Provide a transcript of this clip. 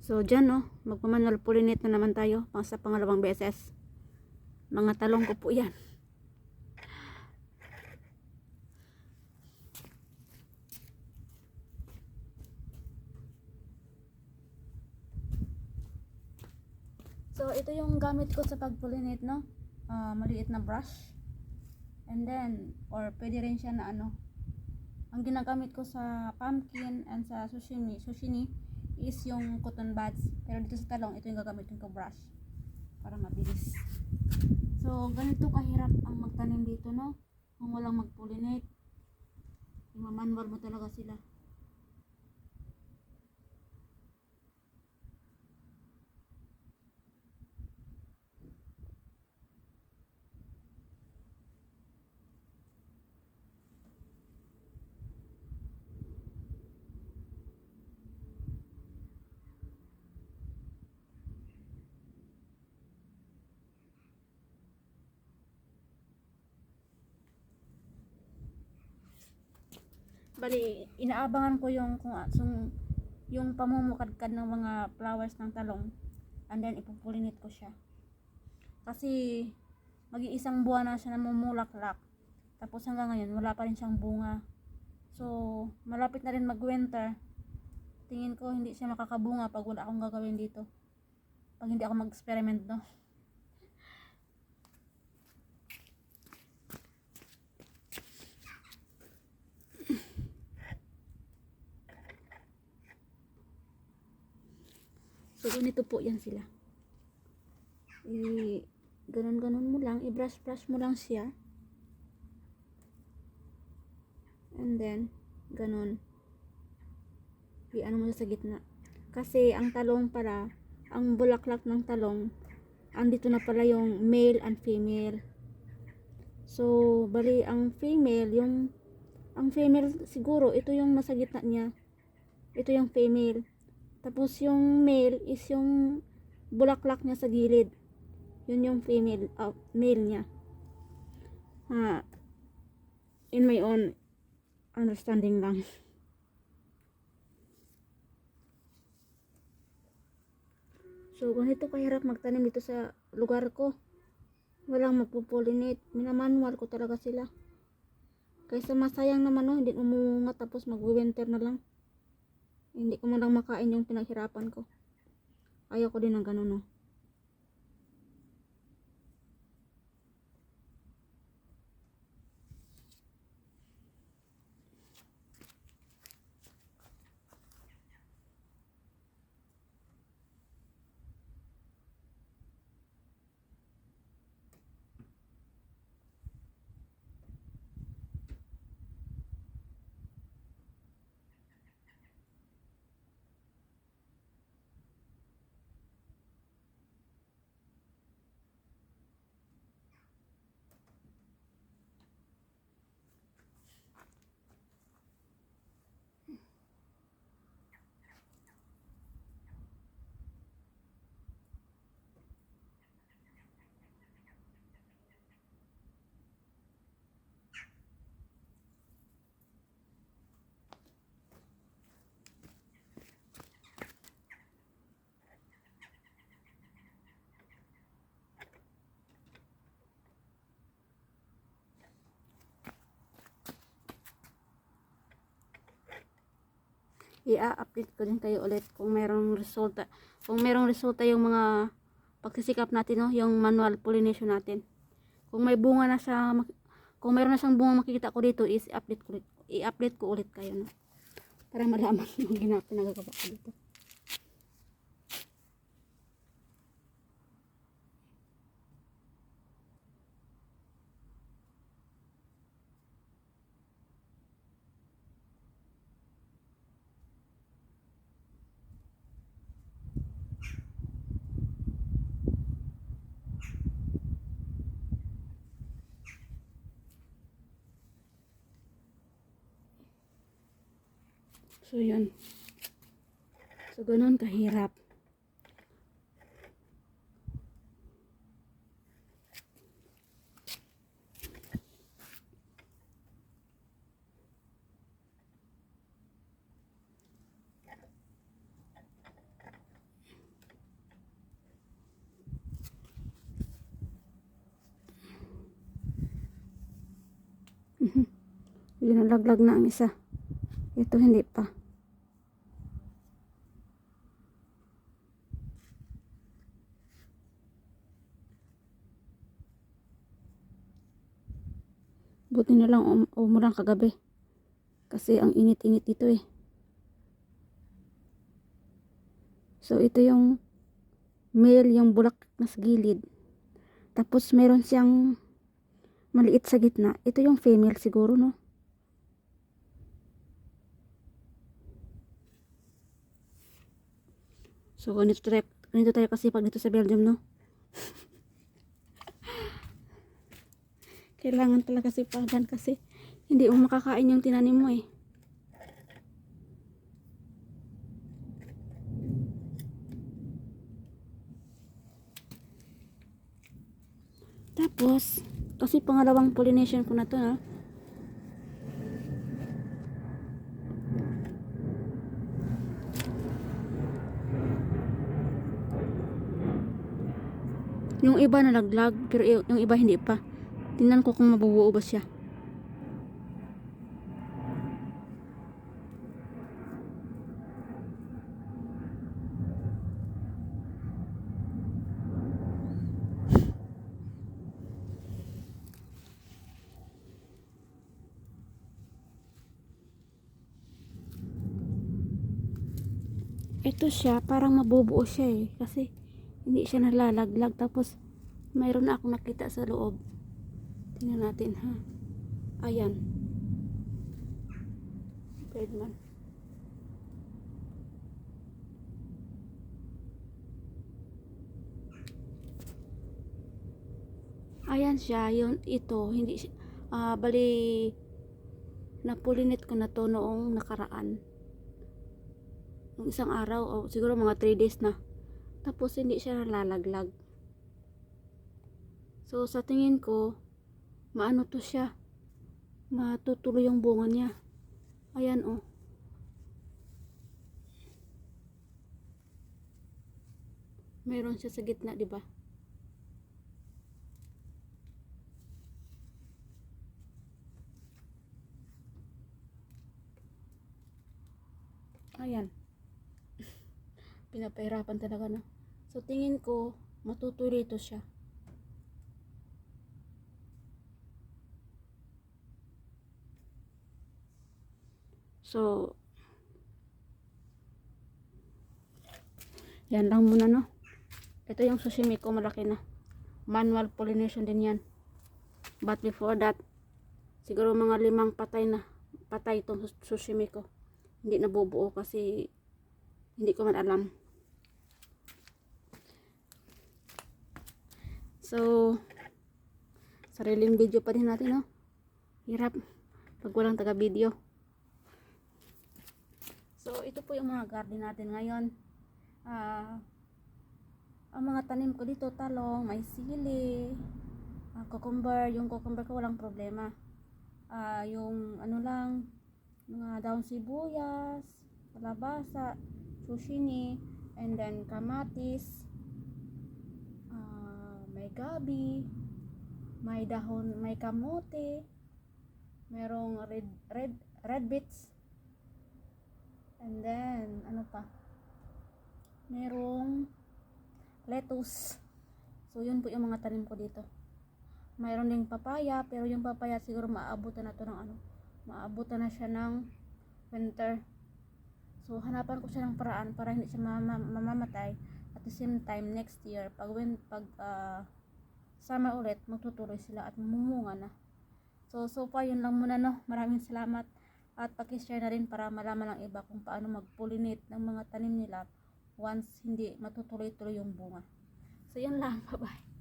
So, dyan, no, magpamanual pollinate na naman tayo sa pangalawang beses. Mga talong ko po yan. So, ito yung gamit ko sa pag-pollinate, no? Maliit na brush. And then, or pwede rin siya na ano. Ang ginagamit ko sa pumpkin and sa zucchini is yung cotton buds. Pero dito sa talong, ito yung gagamitin ko brush. Para mabilis. So, ganito kahirap ang magtanim dito, no? Kung walang mag-pollinate. Manual mo talaga sila. Bali, inaabangan ko yung yung pamumukadkad ng mga flowers ng talong, and then ipupullinate ko siya. Kasi mag-iisang buwan na siya namumulaklak. Tapos hanggang ngayon wala pa rin siyang bunga. So, malapit na rin mag-winter. Tingin ko hindi siya makakabunga pag wala akong gagawin dito. Pag hindi ako mag-experiment, no. So, ganito po yan sila. Ganon-ganon mo lang. I-brush-brush mo lang siya. And then, ganon. I-ano mo sa gitna. Kasi, ang talong pala, ang bulaklak ng talong, andito na pala yung male and female. So, bali, ang female siguro, ito yung nasa gitna niya. Ito yung female. Tapos yung male is yung bulaklak niya sa gilid. Yun yung female, male niya. In my own understanding lang. So, ganito kahirap magtanim dito sa lugar ko. Walang magpupollinate. Minamanual ko talaga sila. Kaysa masayang naman, no, hindi mamunga tapos mag-winter na lang. Hindi ko man lang makain yung pinaghirapan ko. Ayaw ko din ng ganun, no. I-update ko din kayo ulit kung merong resulta. Kung merong resulta yung mga pagsisikap natin, no, yung manual pollination natin. Kung may bunga na siya, kung meron na siyang bunga makikita ko dito, is i-update ko ulit kayo, no, para malaman yung pinagagawa ko dito. So, yun. So, ganun kahirap. Yun, nalaglag na ang isa. Ito hindi pa. Buti na lang umulan kagabi. Kasi ang init-init dito eh. So ito yung male, yung bulaklak na sa gilid. Tapos meron siyang maliit sa gitna. Ito yung female siguro, no? So ganito tayo kasi pag dito sa Belgium, no? Kailangan talaga sipagan kasi hindi mo makakain yung tinanim mo eh. Tapos, kasi pangalawang pollination ko na to, no? Yung iba nalaglag, pero yung iba hindi pa. Tingnan ko kung mabubuo ba siya. Ito siya, parang mabubuo siya eh. Kasi hindi siya nalalaglag. Tapos, mayroon na akong nakita sa loob. Tingnan natin ha. Ayan. Birdman. Ayan siya. Ito, hindi siya. Bali, napulinit ko na to noong nakaraan. Nung isang araw, o siguro mga 3 days na. Tapos, hindi siya nalalaglag. So, sa tingin ko, maano to siya. Matutuloy yung bunga niya. Ayan oh. Meron siya sa gitna, di ba? Ayan. Pinapahirapan talaga na. So, tingin ko, matutuloy ito siya. So, yan lang muna, no? Ito yung sushimi ko, malaki na. Manual pollination din yan. But before that, siguro mga 5 patay itong sushimi ko. Hindi nabubuo kasi hindi ko man alam. So, sariling video pa din natin, no? Hirap pag walang taga-video. So, ito po yung mga garden natin ngayon. Ang mga tanim ko dito, talong, may sili, cucumber. Yung cucumber ko walang problema. Yung ano lang, mga daon sibuyas, kalabasa, zucchini, and then kamatis, may gabi, may dahon, may kamote, merong red beets, and then ano pa, merong lettuce. So yun po yung mga tanim ko dito. Mayroon ding papaya, pero yung papaya siguro maabutan na to ng ano, maabutan na siya ng winter. So hanapan ko siya ng paraan para hindi siya mamamatay. At the same time next year pag summer ulit, magtutuloy sila at mamumunga na. So far yun lang muna, no. Maraming salamat at paki-share na rin para malaman ng iba kung paano mag-pollinate ng mga tanim nila once hindi matutuloy-tuloy yung bunga. So yun lang, bye bye.